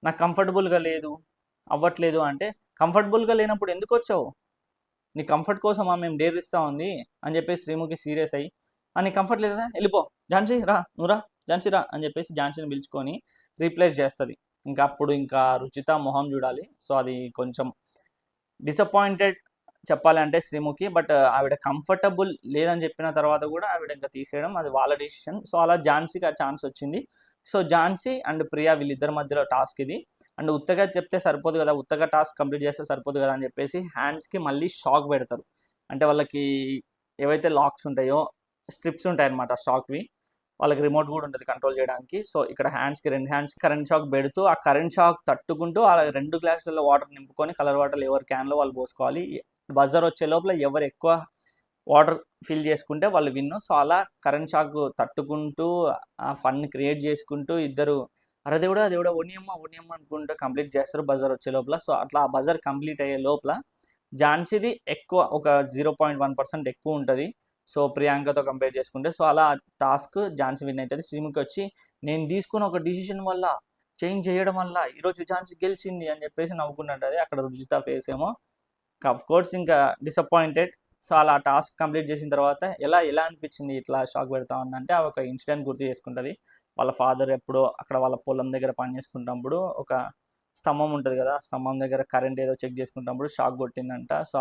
నాకు కంఫర్టబుల్గా అవ్వట్లేదు అంటే, కంఫర్టబుల్గా లేనప్పుడు ఎందుకు వచ్చావు, నీ కంఫర్ట్ కోసం మేము డేర్ ఇస్తా ఉంది అని చెప్పేసి శ్రీముఖి సీరియస్ అయ్యి, నీ కంఫర్ట్ లేదా, వెళ్ళిపో ఝాన్సీ రా, నువ్వు రా ఝాన్సీ రా అని చెప్పేసి ఝాన్సీని పిలుచుకొని రీప్లేస్ చేస్తుంది. అప్పుడు రుచిత మొహం చూడాలి. సో అది కొంచెం డిసప్పాయింటెడ్ చెప్పాలంటే శ్రీముఖి, బట్ ఆవిడ కంఫర్టబుల్ లేదని చెప్పిన తర్వాత కూడా ఆవిడ ఇంకా తీసేయడం అది వాళ్ళ డిసిషన్. సో అలా ఝాన్సీకి ఆ ఛాన్స్ వచ్చింది. సో ఝాన్సీ అండ్ ప్రియా వీళ్ళిద్దరి మధ్యలో టాస్క్ ఇది. అండ్ ఉత్తగా చెప్తే సరిపోదు కదా, ఉత్తగా టాస్క్ కంప్లీట్ చేస్తే సరిపోదు కదా అని చెప్పేసి హ్యాండ్స్కి మళ్ళీ షాక్ పెడతారు. అంటే వాళ్ళకి ఏవైతే లాక్స్ ఉంటాయో స్ట్రిప్స్ ఉంటాయి అన్నమాట షాక్వి, వాళ్ళకి రిమోట్ కూడా ఉంటుంది కంట్రోల్ చేయడానికి. సో ఇక్కడ హ్యాండ్స్కి 2 హ్యాండ్స్ కరెంట్ షాక్ పెడుతూ ఆ కరెంట్ షాక్ తట్టుకుంటూ ఆ 2 గ్లాసులలో వాటర్ నింపుకొని కలర్ వాటర్ ఎవరి క్యాన్లో వాళ్ళు పోసుకోవాలి. బజర్ వచ్చే లోపల ఎవరు ఎక్కువ వాటర్ ఫిల్ చేసుకుంటే వాళ్ళు విన్ను. సో అలా కరెంట్ షాక్ తట్టుకుంటూ ఆ ఫన్ క్రియేట్ చేసుకుంటూ ఇద్దరు అదేవిడ ఓనియమ్మ అనుకుంటూ కంప్లీట్ చేస్తారు బజర్ వచ్చే లోపల. సో అట్లా ఆ బజర్ కంప్లీట్ అయ్యే లోపల ఝాన్సీది ఎక్కువ ఒక 0.1% ఎక్కువ ఉంటుంది సో ప్రియాంకతో కంపేర్ చేసుకుంటే. సో అలా టాస్క్ ఝాన్సీ విన్ అవుతుంది. శ్రీముఖి వచ్చి నేను తీసుకున్న ఒక డిసిషన్ వల్ల చేంజ్ చేయడం వల్ల ఈరోజు ఝాన్సీ గెలిచింది అని చెప్పేసి నవ్వుకున్నట్టు. అక్కడ రుజిత ఫేస్ ఏమో కోర్స్ ఇంకా డిసప్పాయింటెడ్. సో అలా టాస్క్ కంప్లీట్ చేసిన తర్వాత ఎలా అనిపించింది ఇట్లా షాక్ పెడతా ఉందంటే ఒక ఇన్సిడెంట్ గుర్తు చేసుకుంటుంది. వాళ్ళ ఫాదర్ ఎప్పుడో అక్కడ వాళ్ళ పొలం దగ్గర పని చేసుకుంటున్నప్పుడు ఒక స్తంభం ఉంటుంది కదా, స్తంభం దగ్గర కరెంట్ ఏదో చెక్ చేసుకుంటున్నప్పుడు షాక్ కొట్టిందంట. సో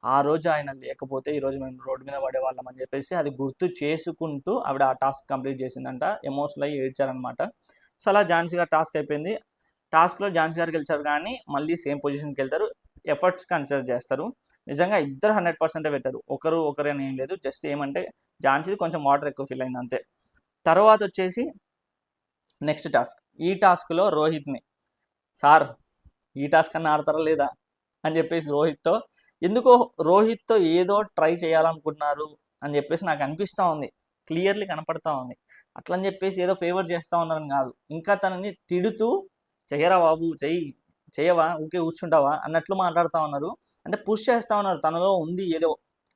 ఆ రోజు ఆయన లేకపోతే ఈరోజు మేము రోడ్డు మీద పడేవాళ్ళం అని చెప్పేసి అది గుర్తు చేసుకుంటూ ఆవిడ ఆ టాస్క్ కంప్లీట్ చేసిందంట. ఎమోషనల్ అయ్యి ఏడ్చారనమాట. సో అలా ఝాన్సీ గారు టాస్క్ అయిపోయింది. టాస్క్లో ఝాన్సీ గారు గెలిచారు కానీ మళ్ళీ సేమ్ పొజిషన్కి వెళ్తారు, ఎఫర్ట్స్ కన్సిడర్ చేస్తారు. నిజంగా ఇద్దరు 100% పెట్టారు, ఒకరు అని ఏం లేదు. జస్ట్ ఏమంటే ఝాన్సీ కొంచెం వాటర్ ఎక్కువ ఫిల్ అయింది అంతే. తర్వాత వచ్చేసి నెక్స్ట్ టాస్క్. ఈ టాస్క్లో రోహిత్ని సార్ ఈ టాస్క్ అన్న ఆడతారా లేదా అని చెప్పేసి రోహిత్తో ఏదో ట్రై చేయాలనుకుంటున్నారు అని చెప్పేసి నాకు అనిపిస్తూ ఉంది, క్లియర్లీ కనపడతా ఉంది. అట్లని చెప్పేసి ఏదో ఫేవర్ చేస్తూ ఉన్నారని కాదు, ఇంకా తనని తిడుతూ చెయ్యరా బాబు చేయవా ఊకే కూర్చుంటావా అన్నట్లు మాట్లాడుతూ ఉన్నారు. అంటే పుష్ చేస్తూ ఉన్నారు, తనలో ఉంది ఏదో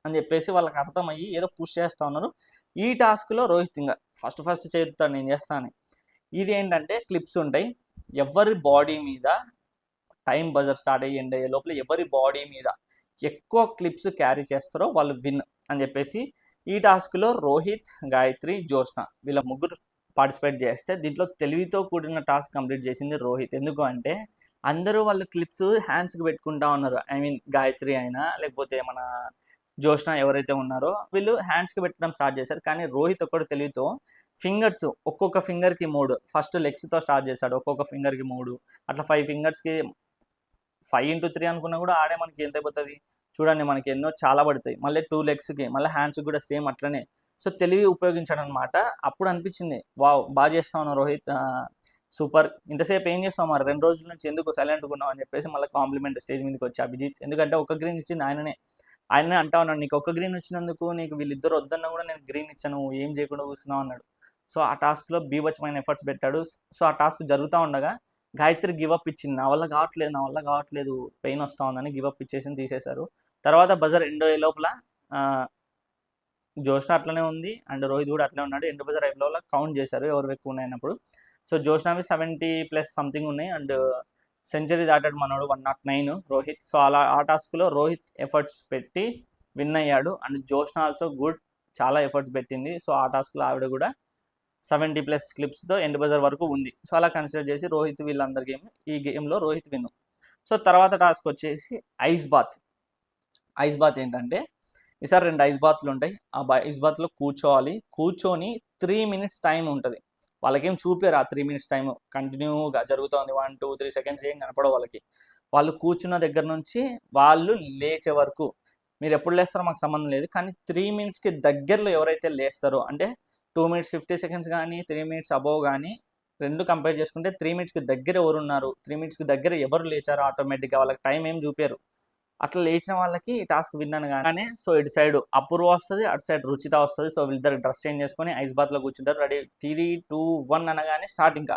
అని చెప్పేసి వాళ్ళకి అర్థమయ్యి ఏదో పుష్ చేస్తూ ఉన్నారు. ఈ టాస్క్లో రోహిత్ ఇంకా ఫస్ట్ చేస్తాను నేను చేస్తాను. ఇది ఏంటంటే క్లిప్స్ ఉంటాయి, ఎవరి బాడీ మీద టైం బజర్ స్టార్ట్ అయ్యి ఎండ్ అయ్యే లోపల ఎవరి బాడీ మీద ఎక్కువ క్లిప్స్ క్యారీ చేస్తారో వాళ్ళు విన్ అని చెప్పేసి ఈ టాస్క్లో రోహిత్, గాయత్రి, జ్యోత్స్న వీళ్ళ ముగ్గురు పార్టిసిపేట్ చేస్తే దీంట్లో తెలివితో కూడిన టాస్క్ కంప్లీట్ చేసింది రోహిత్. ఎందుకు అంటే అందరూ వాళ్ళు క్లిప్స్ హ్యాండ్స్కి పెట్టుకుంటా ఉన్నారు. ఐ మీన్ గాయత్రి అయినా లేకపోతే మన జ్యోత్స్న ఎవరైతే ఉన్నారో వీళ్ళు హ్యాండ్స్కి పెట్టడం స్టార్ట్ చేశారు. కానీ రోహిత్ ఒక్కడు తెలివితో ఫింగర్స్ ఒక్కొక్క ఫింగర్కి 3, ఫస్ట్ లెగ్స్తో స్టార్ట్ చేశాడు, ఒక్కొక్క ఫింగర్కి 3, అట్లా 5 ఫింగర్స్కి 5 into 3 అనుకున్నా కూడా ఆడే మనకి ఎంత అయిపోతుంది చూడండి, మనకి ఎన్నో చాలా పడతాయి. మళ్ళీ 2 లెగ్స్కి మళ్ళీ హ్యాండ్స్కి కూడా సేమ్ అట్లనే. సో తెలివి ఉపయోగించాడు అనమాట. అప్పుడు అనిపించింది వావ్ బాగా చేస్తా ఉన్నావు రోహిత్, సూపర్, ఇంతసేపు ఏం చేస్తావు మరి 2 రోజుల నుంచి ఎందుకు సైలెంట్గా ఉన్నావు అని చెప్పేసి మళ్ళీ కాంప్లిమెంట్ స్టేజ్ మీదకి వచ్చి అభిజిత్, ఎందుకంటే ఒక గ్రీన్ ఇచ్చింది ఆయననే, ఆయన అంటా ఉన్నాడు, నీకు ఒక్క గ్రీన్ వచ్చినందుకు నీకు వీళ్ళిద్దరు వద్దన్నా కూడా నేను గ్రీన్ ఇచ్చాను, ఏం చేయకుండా కూర్చున్నావు అన్నాడు. సో ఆ టాస్క్లో బీభత్సమైన ఎఫర్ట్స్ పెట్టాడు. సో ఆ టాస్క్ జరుగుతూ ఉండగా గాయత్రి గివప్ ఇచ్చింది, నా వల్ల కావట్లేదు పెయిన్ వస్తూ ఉందని గివప్ ఇచ్చేసి తీసేశారు. తర్వాత బజర్ ఎండ్ అయ్యే లోపల జోష్న అట్లనే ఉంది అండ్ రోహిత్ కూడా అట్లనే ఉన్నాడు. ఎండ్ బజర్ అయిన లోపల కౌంట్ చేశారు ఎవరు ఎక్కువ ఉన్నాయన్నప్పుడు. సో జోష్నావి 70+ సంథింగ్ ఉన్నాయి అండ్ సెంచరీ దాటాడు మనోడు 109 రోహిత్. సో అలా ఆ టాస్క్లో రోహిత్ ఎఫర్ట్స్ పెట్టి విన్ అయ్యాడు అండ్ జోష్న ఆల్సో చాలా ఎఫర్ట్స్ పెట్టింది. సో ఆ టాస్క్లో ఆవిడ కూడా 70+ క్లిప్స్తో ఎండ్ బజర్ వరకు ఉంది. సో అలా కన్సిడర్ చేసి రోహిత్ వీళ్ళందరి ఈ గేమ్లో రోహిత్ విన్. సో తర్వాత టాస్క్ వచ్చేసి ఐస్ బాత్ ఏంటంటే ఈసారి 2 ఐస్ బాత్లు ఉంటాయి. ఆ ఐస్ బాత్లో కూర్చొని 3 minutes టైం ఉంటుంది. వాళ్ళకేం చూపారు ఆ 3 minutes టైం కంటిన్యూగా జరుగుతుంది. 1 2 3 సెకండ్స్ ఏం కనపడవు వాళ్ళకి. వాళ్ళు కూర్చున్న దగ్గర నుంచి వాళ్ళు లేచే వరకు, మీరు ఎప్పుడు లేస్తారో మాకు సంబంధం లేదు, కానీ 3 minutesకి దగ్గరలో ఎవరైతే లేస్తారో, అంటే 2 minutes 50 seconds కానీ 3 minutes అబోవ్ కానీ రెండు కంపేర్ చేసుకుంటే 3 minutesకి దగ్గర ఎవరు ఉన్నారు, 3 minutesకి దగ్గర ఎవరు లేచారు ఆటోమేటిక్గా వాళ్ళకి టైం ఏం చూపారు. అట్లా లేచిన వాళ్ళకి ఈ టాస్క్ విన్ అనగానే సో ఇటు సైడ్ అపూర్వ వస్తుంది, అటు సైడ్ రుచిత వస్తుంది. సో వీళ్ళిద్దరు డ్రెస్ చేంజ్ చేసుకొని ఐస్ బాత్లో కూర్చుంటారు. రెడీ 3 2 1 అనగానే స్టార్ట్, ఇంకా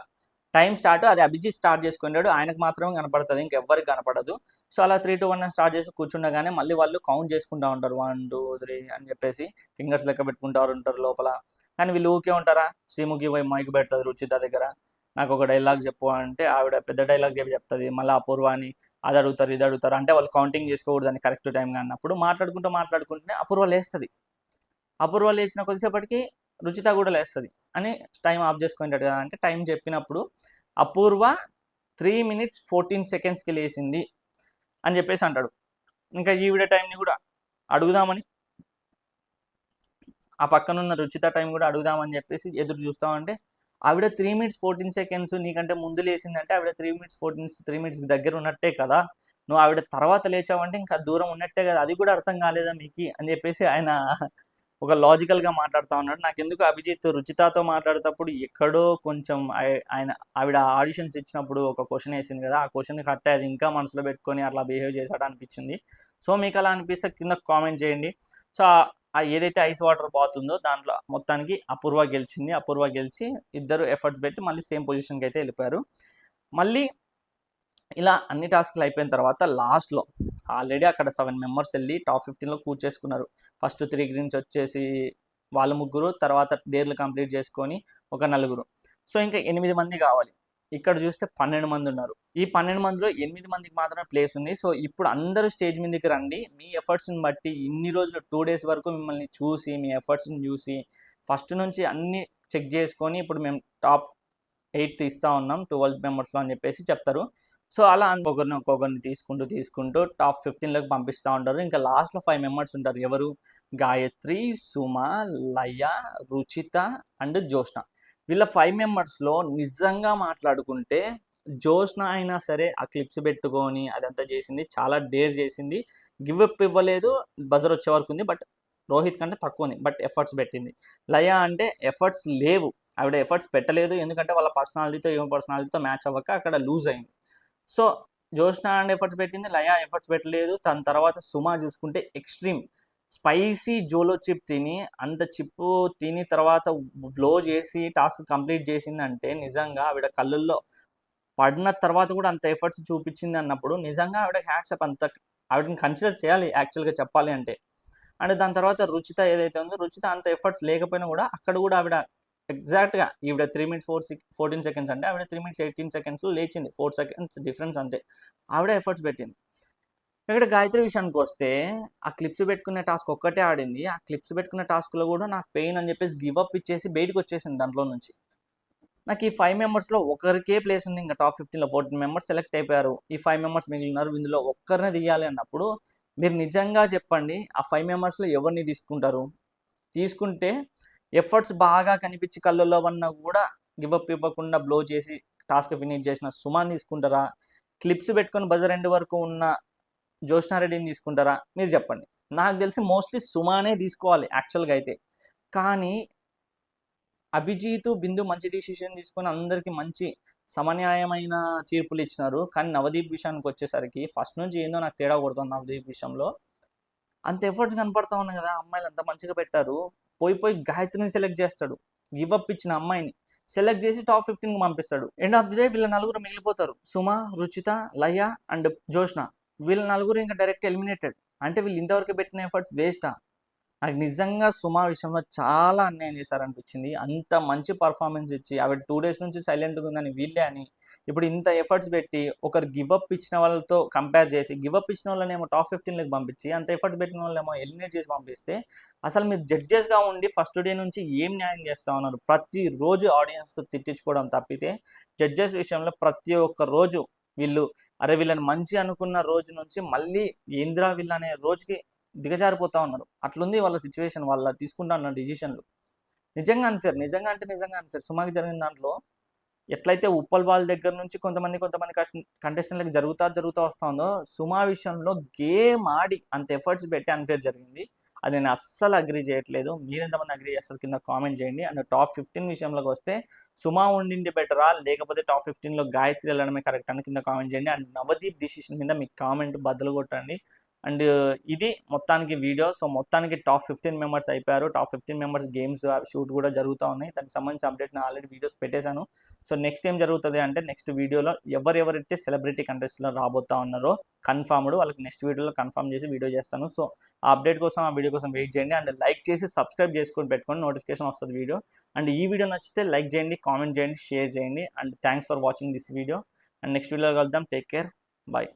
టైం స్టార్ట్. అది అభిజిత్ స్టార్ట్ చేసుకున్నాడు, ఆయనకు మాత్రమే కనపడుతుంది, ఇంకెవ్వరికి కనపడదు. సో అలా 3 2 1 స్టార్ట్ చేసి కూర్చుండగానే మళ్ళీ వాళ్ళు కౌంట్ చేసుకుంటూ ఉంటారు 1 2 3 అని చెప్పేసి ఫింగర్స్ లెక్క పెట్టుకుంటారు ఉంటారు లోపల. కానీ వీళ్ళు ఊకే ఉంటారా, శ్రీముఖి పోయి మైక్ పెడుతుంది రుచిత దగ్గర, నాకు ఒక డైలాగ్ చెప్పు అంటే ఆవిడ పెద్ద డైలాగ్ చెప్తుంది. మళ్ళీ అపూర్వాని అది అడుగుతారు ఇది అడుగుతారు అంటే వాళ్ళు కౌంటింగ్ చేసుకోకూడదని కరెక్ట్ టైంగా అన్నప్పుడు మాట్లాడుకుంటే అపూర్వ లేస్తుంది. అపూర్వ లేచిన కొద్దిసేపటికి రుచిత కూడా లేస్తుంది అని టైం ఆఫ్ చేసుకునేటట్టు కదా అంటే టైం చెప్పినప్పుడు అపూర్వ 3 minutes 14 secondsకి లేచింది అని చెప్పేసి అంటాడు. ఇంకా ఈవిడ టైంని కూడా అడుగుదామని ఆ పక్కనున్న రుచిత టైం కూడా అడుగుదామని చెప్పేసి ఎదురు చూస్తామంటే ఆవిడ 3 minutes 14 seconds నీకంటే ముందు లేచిందంటే ఆవిడ 3 minutes దగ్గర ఉన్నట్టే కదా, నువ్వు ఆవిడ తర్వాత లేచావంటే ఇంకా దూరం ఉన్నట్టే కదా, అది కూడా అర్థం కాలేదా మీకు అని చెప్పేసి ఆయన ఒక లాజికల్గా మాట్లాడుతూ ఉన్నాడు. నాకు ఎందుకు అభిజిత్ రుచితతో మాట్లాడేటప్పుడు ఎక్కడో కొంచెం ఆవిడ ఆడిషన్స్ ఇచ్చినప్పుడు ఒక క్వశ్చన్ వేసింది కదా, ఆ క్వశ్చన్ కట్టే అది ఇంకా మనసులో పెట్టుకొని అట్లా బిహేవ్ చేశాడు అనిపించింది. సో మీకు అలా అనిపిస్తే కింద కామెంట్ చేయండి. సో ఏదైతే ఐస్ వాటర్ బాత్ ఉందో దాంట్లో మొత్తానికి అపూర్వ గెలిచి ఇద్దరు ఎఫర్ట్స్ పెట్టి మళ్ళీ సేమ్ పొజిషన్కి అయితే వెళ్ళిపోయారు. మళ్ళీ ఇలా అన్ని టాస్క్లు అయిపోయిన తర్వాత లాస్ట్లో ఆల్రెడీ అక్కడ 7 members వెళ్ళి టాప్ 15లో కూర్చేసుకున్నారు. ఫస్ట్ 3 greens వచ్చేసి వాళ్ళు 3, తర్వాత డేర్లు కంప్లీట్ చేసుకొని ఒక 4. సో ఇంకా 8 మంది కావాలి. ఇక్కడ చూస్తే 12 మంది ఉన్నారు. ఈ 12 మందిలో 8 మందికి మాత్రమే ప్లేస్ ఉంది. సో ఇప్పుడు అందరూ స్టేజ్ మీదకి రండి, మీ ఎఫర్ట్స్ని బట్టి ఇన్ని రోజులు 2 days వరకు మిమ్మల్ని చూసి మీ ఎఫర్ట్స్ని చూసి ఫస్ట్ నుంచి అన్ని చెక్ చేసుకొని ఇప్పుడు మేము టాప్ 8 ఇస్తూ ఉన్నాం 12 membersలో అని చెప్పేసి చెప్తారు. సో అలా ఒక్కొక్కరిని తీసుకుంటూ టాప్ 15లోకి పంపిస్తూ ఉంటారు. ఇంకా లాస్ట్లో 5 members ఉంటారు. ఎవరు? గాయత్రి, సుమ, లయ, రుచిత అండ్ జోష్న. వీళ్ళ 5 membersలో నిజంగా మాట్లాడుకుంటే జోష్న అయినా సరే ఆ క్లిప్స్ పెట్టుకొని అదంతా చేసింది, చాలా డేర్ చేసింది, గివ్ అప్ ఇవ్వలేదు, బజర్ వచ్చే వరకు ఉంది, బట్ రోహిత్ కంటే తక్కువ ఉంది, బట్ ఎఫర్ట్స్ పెట్టింది. లయ అంటే ఎఫర్ట్స్ లేవు, ఆవిడ ఎఫర్ట్స్ పెట్టలేదు, ఎందుకంటే వాళ్ళ పర్సనాలిటీతో మ్యాచ్ అవ్వక అక్కడ లూజ్ అయింది. సో జోష్న అండ్ ఎఫర్ట్స్ పెట్టింది, లయ ఎఫర్ట్స్ పెట్టలేదు. తన తర్వాత సుమ చూసుకుంటే ఎక్స్ట్రీమ్ స్పైసీ జోలో చిప్ తిని అంత చిప్పు తిని తర్వాత బ్లో చేసి టాస్క్ కంప్లీట్ చేసిందంటే నిజంగా ఆవిడ కళ్ళల్లో పడిన తర్వాత కూడా అంత ఎఫర్ట్స్ చూపించింది అన్నప్పుడు నిజంగా ఆవిడ హ్యాట్సప్, ఆవిడని కన్సిడర్ చేయాలి యాక్చువల్గా చెప్పాలి అంటే. అండ్ దాని తర్వాత రుచిత ఏదైతే ఉందో రుచిత అంత ఎఫర్ట్స్ లేకపోయినా కూడా అక్కడ కూడా ఆవిడ ఎగ్జాక్ట్గా ఈవిడ 3 minutes 14 seconds అంటే ఆవిడ 3 minutes 18 secondsలో లేచింది, 4 seconds డిఫరెన్స్ అంతే. ఆవిడ ఎఫర్ట్స్ పెట్టింది. ఇక్కడ గాయత్రి విషయానికి వస్తే ఆ క్లిప్స్ పెట్టుకునే టాస్క్ ఒక్కటే ఆడింది. ఆ క్లిప్స్ పెట్టుకునే టాస్క్లో కూడా నాకు పెయిన్ అని చెప్పేసి గివ్ అప్ ఇచ్చేసి బయటకు వచ్చేసింది దాంట్లో నుంచి. నాకు ఈ 5 membersలో ఒకరికే ప్లేస్ ఉంది, ఇంకా టాప్ 15లో 14 members సెలెక్ట్ అయిపోయారు, ఈ 5 members మిగిలినారు, ఇందులో ఒక్కరినే తీయాలి అన్నప్పుడు మీరు నిజంగా చెప్పండి ఆ 5 membersలో ఎవరిని తీసుకుంటారు? తీసుకుంటే ఎఫర్ట్స్ బాగా కనిపించి కళ్ళల్లో ఉన్న కూడా గివ్ అప్ ఇవ్వకుండా బ్లో చేసి టాస్క్ ఫినిష్ చేసిన సుమాన్ తీసుకుంటారా? క్లిప్స్ పెట్టుకొని బజర్ ఎండ్ వరకు ఉన్న జోష్నారెడ్డిని తీసుకుంటారా? మీరు చెప్పండి. నాకు తెలిసి మోస్ట్లీ సుమానే తీసుకోవాలి యాక్చువల్గా అయితే, కానీ అభిజిత్, బిందు మంచి డిసిషన్ తీసుకొని అందరికీ మంచి సమన్యాయమైన తీర్పులు ఇచ్చినారు. కానీ నవదీప్ విషయానికి వచ్చేసరికి ఫస్ట్ నుంచి ఏందో నాకు తేడా కొడుతుంది నవదీప్ విషయంలో. అంత ఎఫర్ట్స్ కనపడతా ఉన్నాయి కదా, అమ్మాయిలు అంత మంచిగా పెట్టారు. పోయి గాయత్రిని సెలెక్ట్ చేస్తాడు, గివ్ అప్ ఇచ్చిన అమ్మాయిని సెలెక్ట్ చేసి టాప్ 15కి పంపిస్తాడు. ఎండ్ ఆఫ్ ది డే వీళ్ళ నలుగురు మిగిలిపోతారు, సుమ, రుచిత, లయ అండ్ జోష్న. వీళ్ళ నలుగురు ఇంకా డైరెక్ట్ ఎలిమినేటెడ్. అంటే వీళ్ళు ఇంతవరకు పెట్టిన ఎఫర్ట్స్ వేస్టా? నాకు నిజంగా సుమ విషయంలో చాలా అన్యాయం చేశారనిపించింది. అంత మంచి పర్ఫార్మెన్స్ ఇచ్చి ఆవిడ 2 డేస్ నుంచి సైలెంట్గా ఉందని వీళ్ళే అని ఇప్పుడు ఇంత ఎఫర్ట్స్ పెట్టి ఒకరు గివ్ అప్ ఇచ్చిన వాళ్ళతో కంపేర్ చేసి, గివ్ అప్ ఇచ్చిన వాళ్ళనేమో టాప్ 15లోకి పంపించి అంత ఎఫర్ట్స్ పెట్టిన వాళ్ళేమో ఎలిమినేట్ చేసి పంపిస్తే అసలు మీరు జడ్జెస్గా ఉండి ఫస్ట్ డే నుంచి ఏం న్యాయం చేస్తూ ఉన్నారు? ప్రతిరోజు ఆడియన్స్తో తిట్టించుకోవడం తప్పితే జడ్జెస్ విషయంలో ప్రతి ఒక్క రోజు వీళ్ళు అరే వీళ్ళని మంచి అనుకున్న రోజు నుంచి మళ్ళీ ఏంద్రా వీళ్ళు అనే రోజుకి దిగజారిపోతా ఉన్నారు. అట్లుంది వాళ్ళ సిచ్యువేషన్, వాళ్ళ తీసుకుంటా ఉన్న డిసిషన్లు. నిజంగా అన్ఫేర్, నిజంగా అంటే నిజంగా అన్ఫేర్. సుమాకి జరిగిన దాంట్లో ఎట్లయితే ఉప్పల్ బాల్ దగ్గర నుంచి కొంతమంది కంటెస్టెంట్లకు జరుగుతూ వస్తూ ఉందో, సుమా విషయంలో గేమ్ ఆడి అంత ఎఫర్ట్స్ పెట్టి అన్ఫేర్ జరిగింది. అది నేను అస్సలు అగ్రీ చేయట్లేదు. మీరు ఎంతమంది అగ్రీ చేస్తారు కింద కామెంట్ చేయండి. అండ్ టాప్ 15 విషయంలోకి వస్తే సుమా ఉండింది బెటరా లేకపోతే టాప్ 15లో గాయత్రి వెళ్ళడమే కరెక్ట్ అని కింద కామెంట్ చేయండి. అండ్ నవదీప్ డిసిషన్ మీద మీ కామెంట్ బద్దలు కొట్టండి. అండ్ ఇది మొత్తానికి వీడియో. సో మొత్తానికి టాప్ 15 మెంబర్స్ అయిపోయారు. టాప్ 15 మెంబర్స్ గేమ్స్ షూట్ కూడా జరుగుతూ ఉన్నాయి. దానికి సంబంధించిన అప్డేట్ నేను ఆల్రెడీ వీడియోస్ పెట్టేశాను. సో నెక్స్ట్ ఏం జరుగుతుంది అంటే నెక్స్ట్ వీడియోలో ఎవరెవరైతే సెలబ్రిటీ కంటెస్ట్లో రాబోతా ఉన్నారో కన్ఫర్మ్డ్ వాళ్ళకి నెక్స్ట్ వీడియోలో కన్ఫర్మ్ చేసి వీడియో చేస్తాను. సో ఆ అప్డేట్ కోసం, ఆ వీడియో కోసం వెయిట్ చేయండి. అండ్ లైక్ చేసి సబ్స్క్రైబ్ చేసుకొని పెట్టుకోండి, నోటిఫికేషన్ వస్తుంది వీడియో. అండ్ ఈ వీడియో నచ్చితే లైక్ చేయండి, కామెంట్ చేయండి, షేర్ చేయండి. And thanks for watching this video. And next వీడియోలో కలుద్దాం. Take care, bye.